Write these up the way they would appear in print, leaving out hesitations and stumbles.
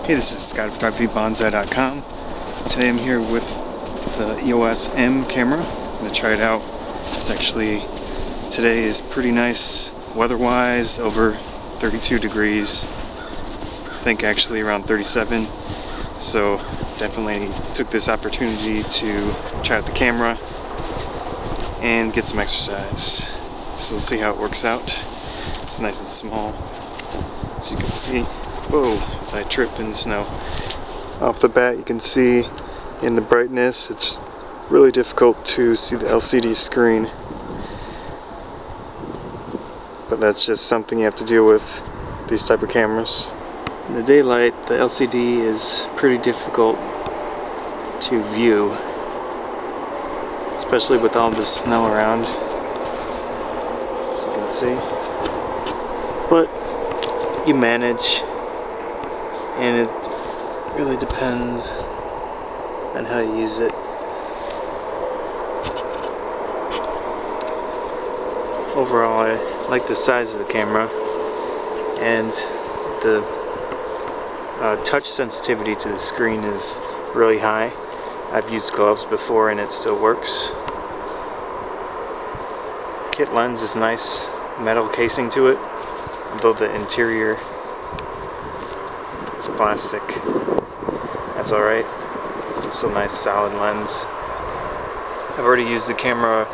Hey, this is ScottPhotographyBonsai.com. Today I'm here with the EOS-M camera. I'm going to try it out. Today is pretty nice weather-wise, over 32 degrees. I think actually around 37. So definitely took this opportunity to try out the camera and get some exercise. So we'll see how it works out. It's nice and small, as you can see. Whoa, as I trip in the snow. Off the bat you can see in the brightness it's really difficult to see the LCD screen. But that's just something you have to deal with these type of cameras. In the daylight the LCD is pretty difficult to view, especially with all this snow around, as you can see. But you manage. And it really depends on how you use it. Overall, I like the size of the camera, and the touch sensitivity to the screen is really high. I've used gloves before and it still works. Kit lens is nice, metal casing to it, although the interior is plastic. That's alright. It's a nice solid lens. I've already used the camera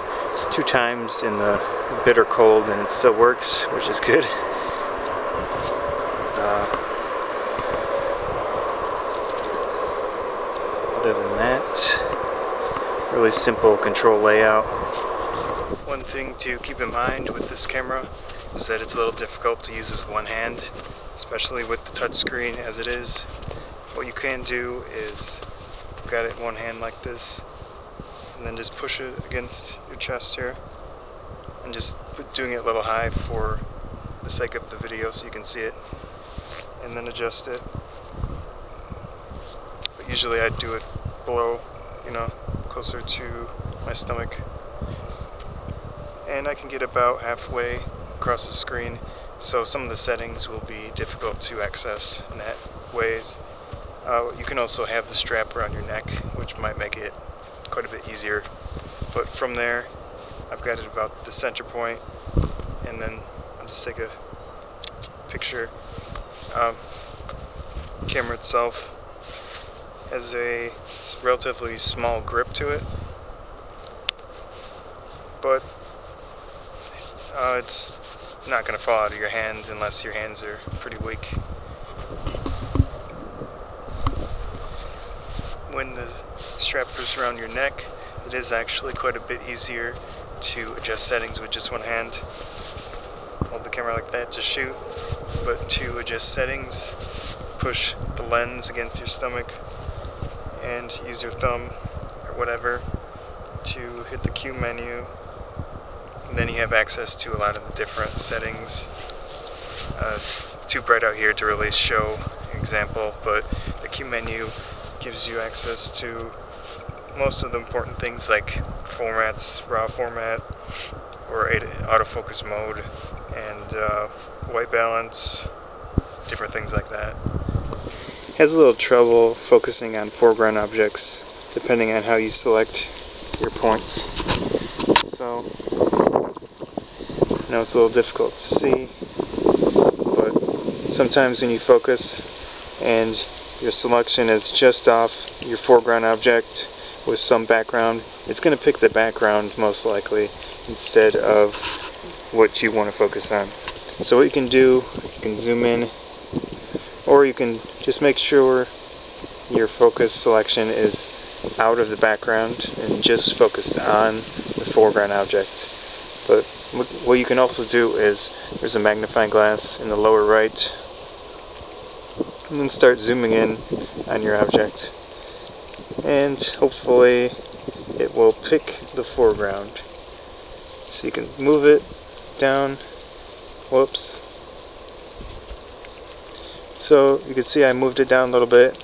2 times in the bitter cold and it still works, which is good. Other than that, really simple control layout. One thing to keep in mind with this camera is that it's a little difficult to use with one hand, especially with the touch screen as it is. What you can do is grab it in one hand like this and then just push it against your chest here and just doing it a little high for the sake of the video so you can see it, and then adjust it. But usually I do it below, closer to my stomach, and I can get about halfway across the screen. So some of the settings will be difficult to access in that ways. You can also have the strap around your neck, which might make it quite a bit easier. But from there, I've got it about the center point, and then I'll just take a picture. Camera itself has a relatively small grip to it, but it's not going to fall out of your hand unless your hands are pretty weak. When the strap goes around your neck, it is actually quite a bit easier to adjust settings with just one hand. Hold the camera like that to shoot, but to adjust settings, push the lens against your stomach and use your thumb or whatever to hit the Q menu. And then you have access to a lot of the different settings. It's too bright out here to really show an example, but the Q menu gives you access to most of the important things like formats, RAW format, or autofocus mode, and white balance, different things like that. It has a little trouble focusing on foreground objects depending on how you select your points. So I know it's a little difficult to see, but sometimes when you focus and your selection is just off your foreground object with some background, it's going to pick the background most likely instead of what you want to focus on. So what you can do, you can zoom in, or you can just make sure your focus selection is out of the background and just focused on the foreground object. But what you can also do is, there's a magnifying glass in the lower right, and then start zooming in on your object, and hopefully it will pick the foreground. So you can move it down. Whoops. So you can see I moved it down a little bit,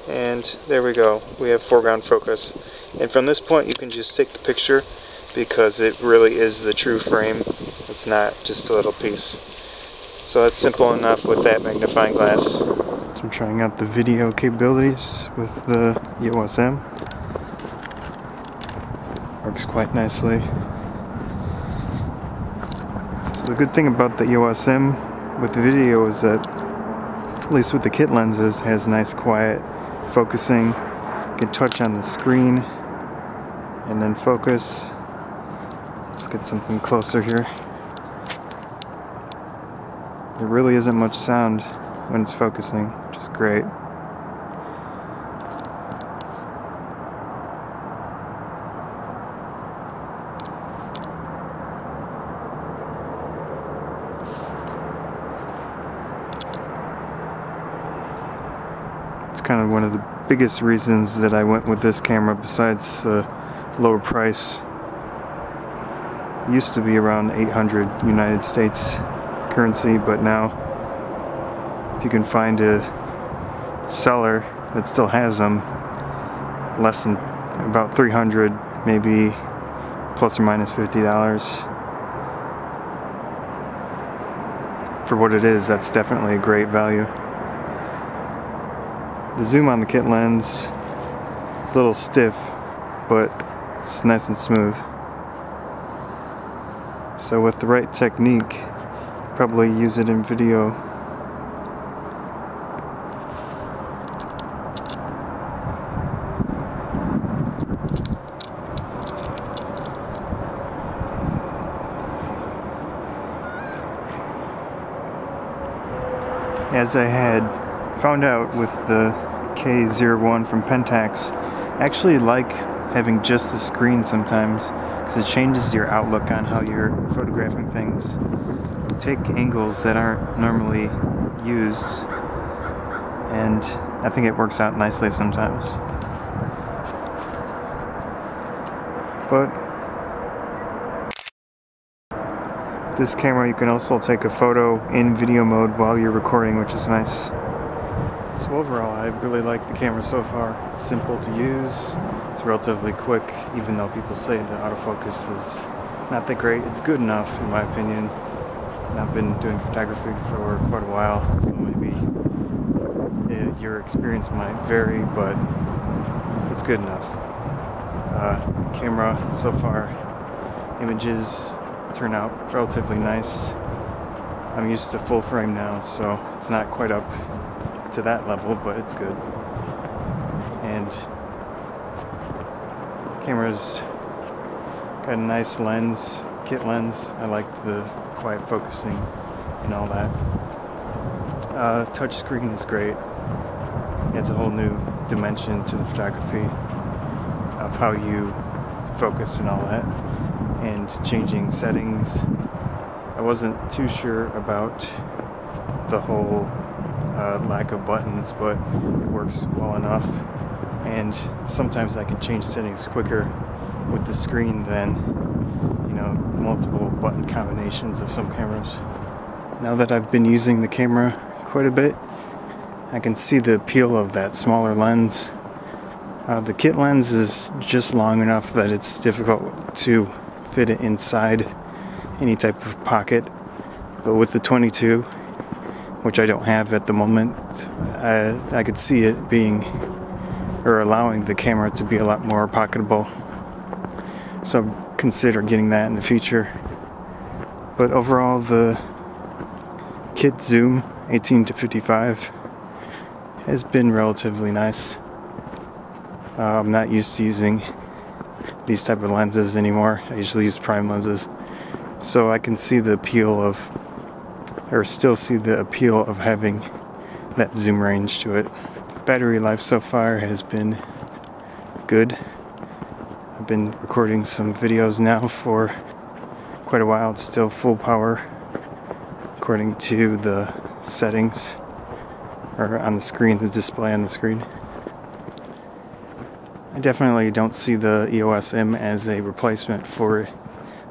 and there we go. We have foreground focus, and from this point you can just take the picture because it really is the true frame. It's not just a little piece. So that's simple enough with that magnifying glass. I'm trying out the video capabilities with the EOS-M. Works quite nicely. So the good thing about the EOS-M with the video is that, at least with the kit lenses, it has nice quiet focusing. You can touch on the screen and then focus. Let's get something closer here. There really isn't much sound when it's focusing, which is great. It's kind of one of the biggest reasons that I went with this camera, besides the lower price. It used to be around 800 United States currency, but now if you can find a seller that still has them, less than about 300, maybe plus or minus $50. For what it is, that's definitely a great value. The zoom on the kit lens is a little stiff, but it's nice and smooth. So with the right technique, probably use it in video. As I had found out with the K01 from Pentax, I actually like having just the screen sometimes, because it changes your outlook on how you're photographing things. You take angles that aren't normally used, and I think it works out nicely sometimes. But this camera, you can also take a photo in video mode while you're recording, which is nice. So overall, I really like the camera so far. It's simple to use, it's relatively quick, even though people say the autofocus is not that great. It's good enough, in my opinion. And I've been doing photography for quite a while, so maybe your experience might vary, but it's good enough. Camera so far, images turn out relatively nice. I'm used to full frame now, so it's not quite up to that level, but it's good. And camera's got a nice lens, kit lens. I like the quiet focusing and all that. Touch screen is great. Adds a whole new dimension to the photography of how you focus and all that, and changing settings. I wasn't too sure about the whole lack of buttons, but it works well enough, and sometimes I can change settings quicker with the screen than, you know, multiple button combinations of some cameras. Now that I've been using the camera quite a bit, I can see the appeal of that smaller lens. The kit lens is just long enough that it's difficult to fit it inside any type of pocket, but with the 22, which I don't have at the moment, I could see it being, or allowing the camera to be a lot more pocketable. So consider getting that in the future. But overall, the kit zoom 18 to 55 has been relatively nice. I'm not used to using these type of lenses anymore. I usually use prime lenses. So I can see the appeal of, or still see the appeal of having that zoom range to it. Battery life so far has been good. I've been recording some videos now for quite a while. It's still full power according to the settings, or on the screen, the display on the screen. I definitely don't see the EOS-M as a replacement for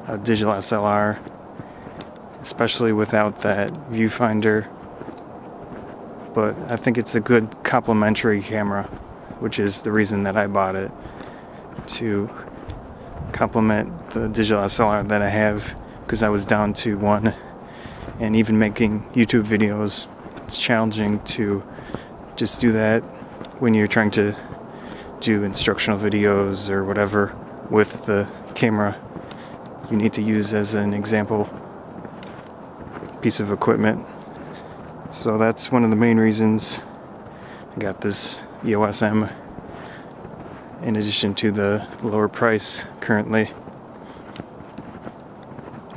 a digital SLR, especially without that viewfinder. But I think it's a good complementary camera, which is the reason that I bought it, to complement the digital SLR that I have, because I was down to one. And even making YouTube videos, it's challenging to just do that when you're trying to do instructional videos or whatever with the camera you need to use as an example piece of equipment. So that's one of the main reasons I got this EOS-M, in addition to the lower price currently.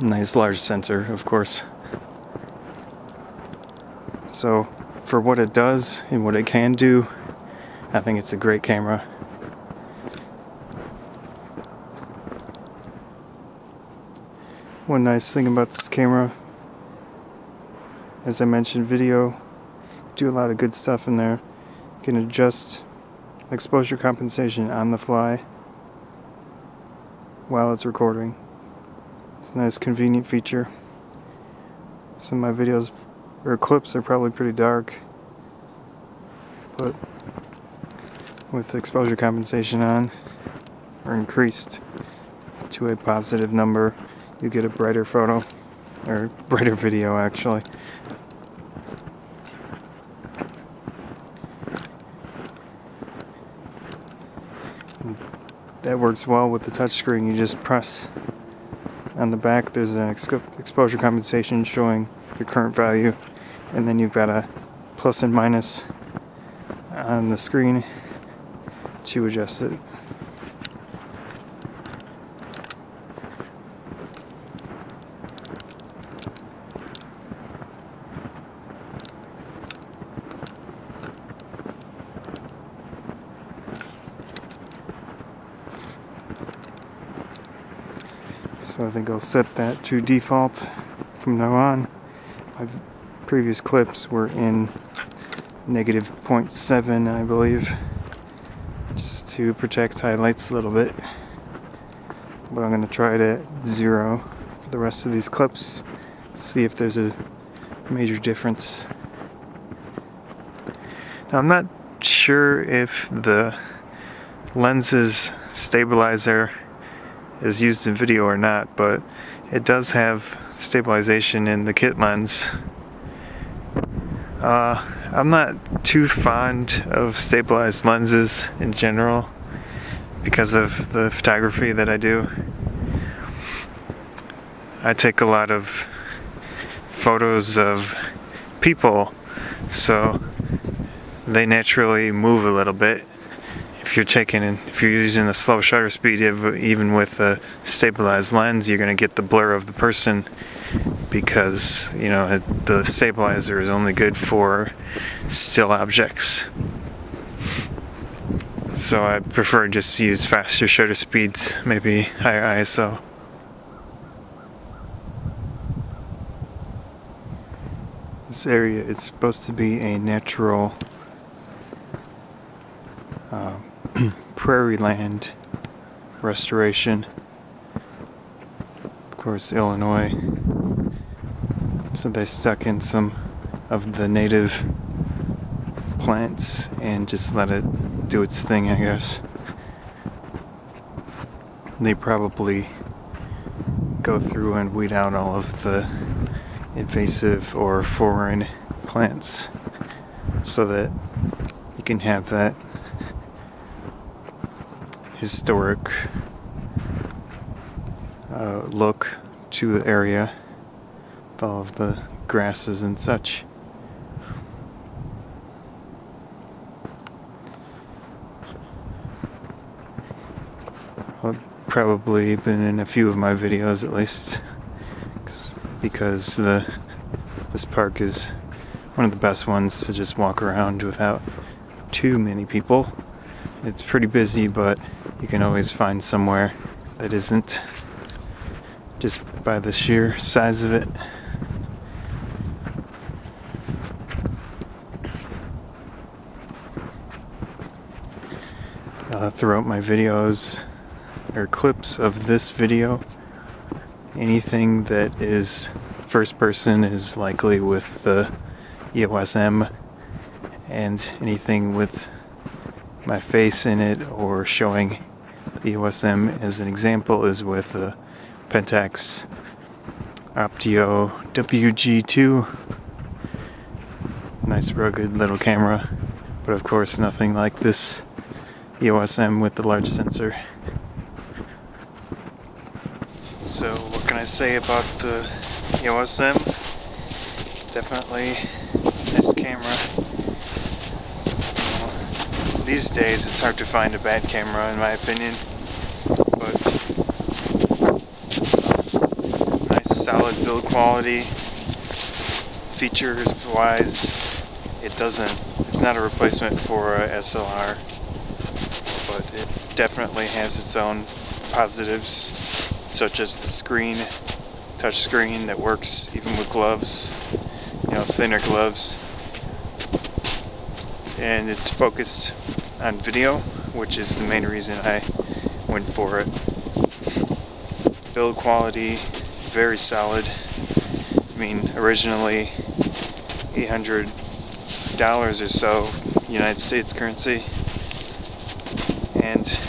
Nice large sensor, of course. So for what it does and what it can do, I think it's a great camera. One nice thing about this camera, as I mentioned, video, do a lot of good stuff in there. You can adjust exposure compensation on the fly while it's recording. It's a nice convenient feature. Some of my videos or clips are probably pretty dark, but with exposure compensation on or increased to a positive number, you get a brighter photo, or brighter video actually. And that works well with the touchscreen. You just press on the back, there's an exposure compensation showing your current value, and then you've got a plus and minus on the screen to adjust it. So I think I'll set that to default from now on. My previous clips were in negative 0.7, I believe, just to protect highlights a little bit. But I'm going to try it at 0 for the rest of these clips, see if there's a major difference. Now, I'm not sure if the lens's stabilizer is used in video or not, but it does have stabilization in the kit lens. I'm not too fond of stabilized lenses in general because of the photography that I do. I take a lot of photos of people, so they naturally move a little bit. If you're using a slow shutter speed, even with a stabilized lens, you're going to get the blur of the person because, you know, the stabilizer is only good for still objects. So I prefer just to use faster shutter speeds, maybe higher ISO. This area is supposed to be a natural prairie land restoration. Of course, Illinois. So they stuck in some of the native plants and just let it do its thing, I guess. They probably go through and weed out all of the invasive or foreign plants so that you can have that historic look to the area with all of the grasses and such. I've probably been in a few of my videos at least, because this park is one of the best ones to just walk around without too many people. It's pretty busy, but you can always find somewhere that isn't, just by the sheer size of it. Throughout my videos, or clips of this video, anything that is first person is likely with the EOS-M, and anything with my face in it or showing the EOS-M as an example is with the Pentax Optio WG-2. Nice rugged little camera but of course nothing like this EOS-M with the large sensor. So what can I say about the EOS-M? Definitely nice camera. These days it's hard to find a bad camera in my opinion, but nice solid build quality. Features wise, it's not a replacement for a SLR, but it definitely has its own positives, such as the screen, touch screen that works even with gloves, thinner gloves, and it's focused on video, which is the main reason I went for it. Build quality, very solid. I mean, originally $800 or so United States currency, and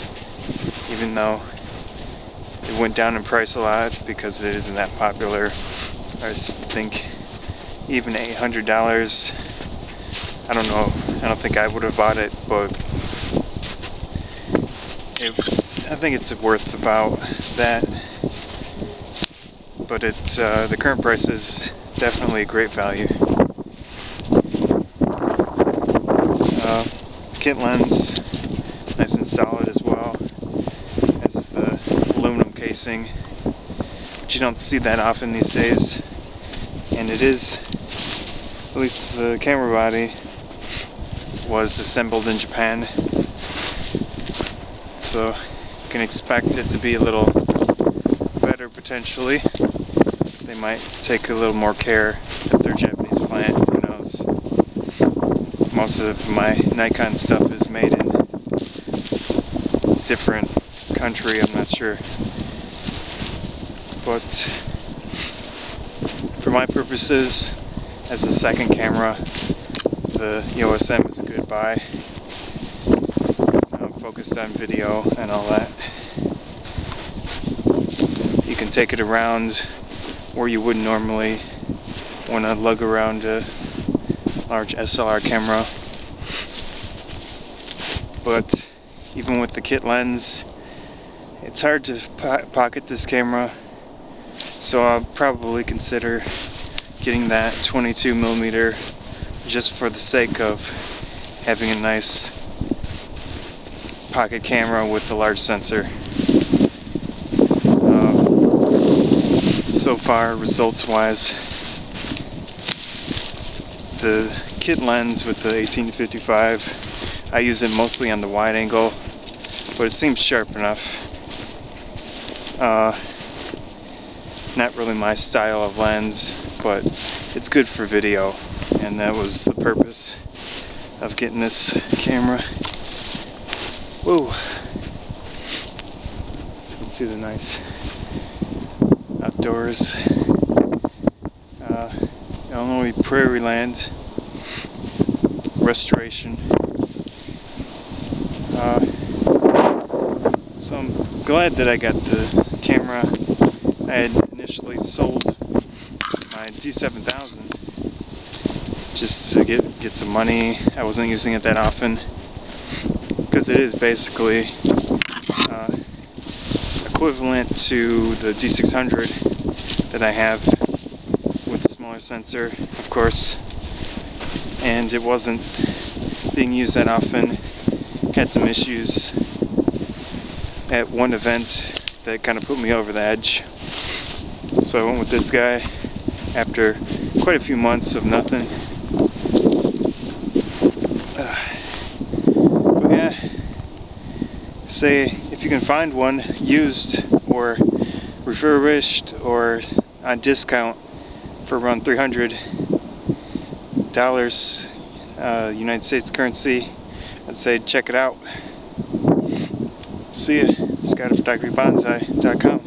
even though it went down in price a lot because it isn't that popular, I think even $800, I don't know, I don't think I would have bought it, but I think it's worth about that. But it's the current price is definitely a great value. Kit lens, nice and solid as well. Has the aluminum casing, which you don't see that often these days. And it is, at least the camera body was assembled in Japan, so you can expect it to be a little better potentially. They might take a little more care at their Japanese plant, who knows. Most of my Nikon stuff is made in a different country, I'm not sure. But for my purposes, as a second camera, the EOS-M is a good buy. I'm focused on video and all that. You can take it around where you wouldn't normally want to lug around a large SLR camera. But even with the kit lens, it's hard to pocket this camera, so I'll probably consider getting that 22mm just for the sake of having a nice pocket camera with the large sensor. So far, results wise, the kit lens with the 18-55, I use it mostly on the wide angle, but it seems sharp enough. Not really my style of lens, but it's good for video, and that was the purpose of getting this camera. Whoa! So you can see the nice outdoors. Illinois prairie land restoration. So I'm glad that I got the camera. I had initially sold my D7000 just to get some money. I wasn't using it that often because it is basically equivalent to the D600 that I have with the smaller sensor, of course, and it wasn't being used that often. Had some issues at one event that kind of put me over the edge, so I went with this guy after quite a few months of nothing. But yeah, say if you can find one used or refurbished or on discount for around $300 United States currency, I'd say check it out. See ya. SkyDophotographyBonsai.com